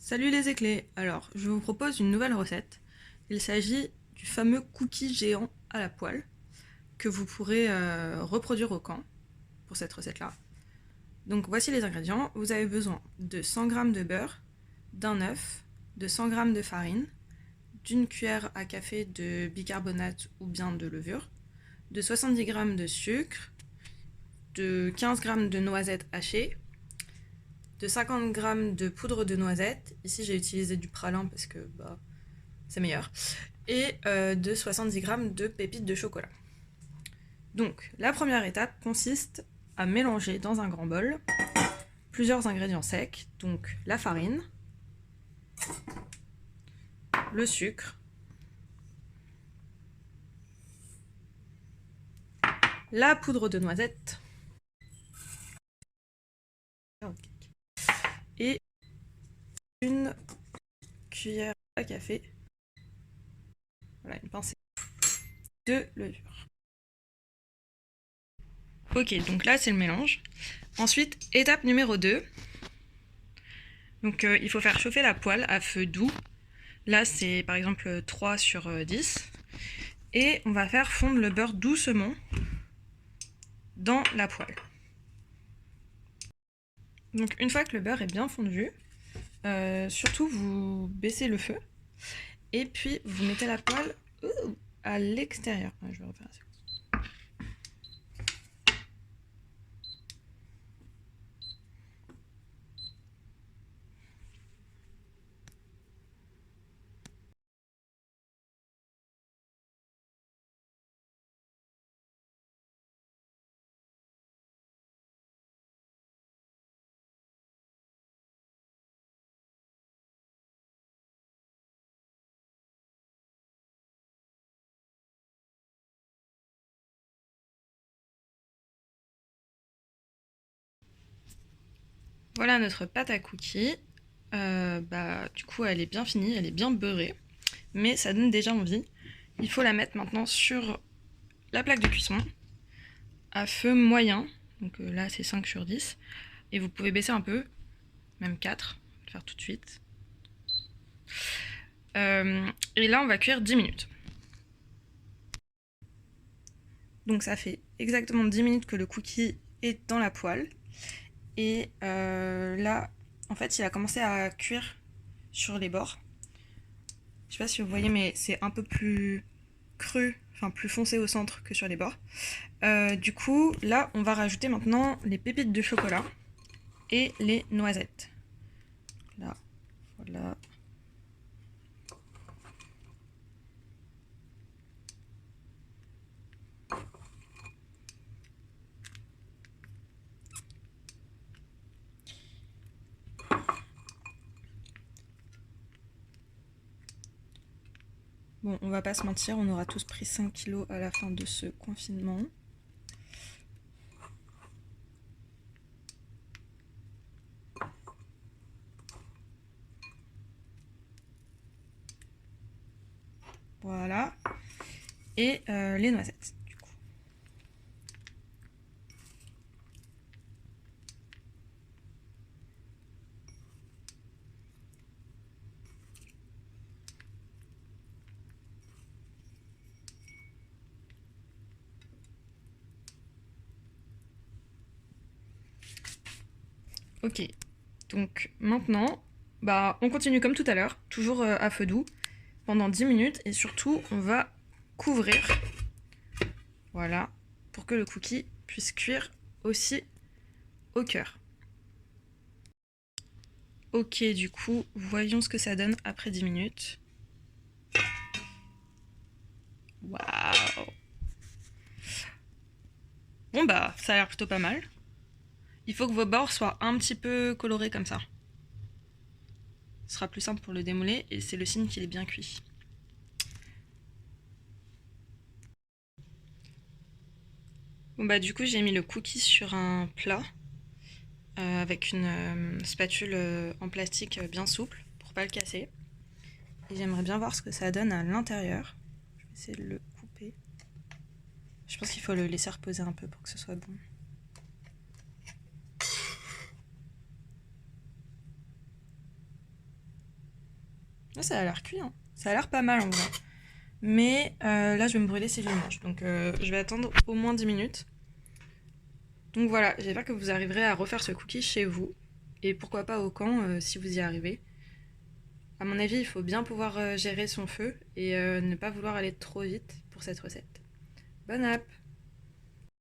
Salut les éclairs. Alors, je vous propose une nouvelle recette. Il s'agit du fameux cookie géant à la poêle que vous pourrez reproduire au camp pour cette recette-là. Donc voici les ingrédients. Vous avez besoin de 100 g de beurre, d'un œuf, de 100 g de farine, d'une cuillère à café de bicarbonate ou bien de levure, de 70 g de sucre, de 15 g de noisettes hachées, de 50 g de poudre de noisette. Ici j'ai utilisé du pralin parce que c'est meilleur. Et de 70 g de pépites de chocolat. Donc la première étape consiste à mélanger dans un grand bol plusieurs ingrédients secs, donc la farine, le sucre, la poudre de noisette et une cuillère à café, voilà, une pincée de levure. Ok, donc là c'est le mélange. Ensuite, étape numéro 2. Donc il faut faire chauffer la poêle à feu doux. Là c'est par exemple 3 sur 10. Et on va faire fondre le beurre doucement dans la poêle. Donc une fois que le beurre est bien fondu, surtout vous baissez le feu et puis vous mettez la poêle à l'extérieur. Je vais refaire ça. Voilà notre pâte à cookies. Du coup elle est bien finie, elle est bien beurrée, mais ça donne déjà envie. Il faut la mettre maintenant sur la plaque de cuisson à feu moyen. Donc là c'est 5 sur 10. Et vous pouvez baisser un peu, même 4, je vais le faire tout de suite. Et là on va cuire 10 minutes. Donc ça fait exactement 10 minutes que le cookie est dans la poêle. Et là, en fait, il a commencé à cuire sur les bords. Je sais pas si vous voyez, mais c'est un peu plus cru, enfin plus foncé au centre que sur les bords. Du coup, là, on va rajouter maintenant les pépites de chocolat et les noisettes. Là, voilà. Bon, on va pas se mentir, on aura tous pris 5 kilos à la fin de ce confinement. Voilà. Et les noisettes, du coup. Ok, donc maintenant, on continue comme tout à l'heure, toujours à feu doux, pendant 10 minutes, et surtout, on va couvrir, voilà, pour que le cookie puisse cuire aussi au cœur. Ok, du coup, voyons ce que ça donne après 10 minutes. Waouh! Bon ça a l'air plutôt pas mal. Il faut que vos bords soient un petit peu colorés comme ça. Ce sera plus simple pour le démouler et c'est le signe qu'il est bien cuit. Bon du coup j'ai mis le cookie sur un plat avec une spatule en plastique bien souple pour pas le casser. Et j'aimerais bien voir ce que ça donne à l'intérieur. Je vais essayer de le couper. Je pense qu'il faut le laisser reposer un peu pour que ce soit bon. Là, ça a l'air cuit, hein. Ça a l'air pas mal en vrai. Mais là, je vais me brûler si je le mange. Donc je vais attendre au moins 10 minutes. Donc voilà, j'espère que vous arriverez à refaire ce cookie chez vous. Et pourquoi pas au camp si vous y arrivez. À mon avis, il faut bien pouvoir gérer son feu et ne pas vouloir aller trop vite pour cette recette. Bonne app!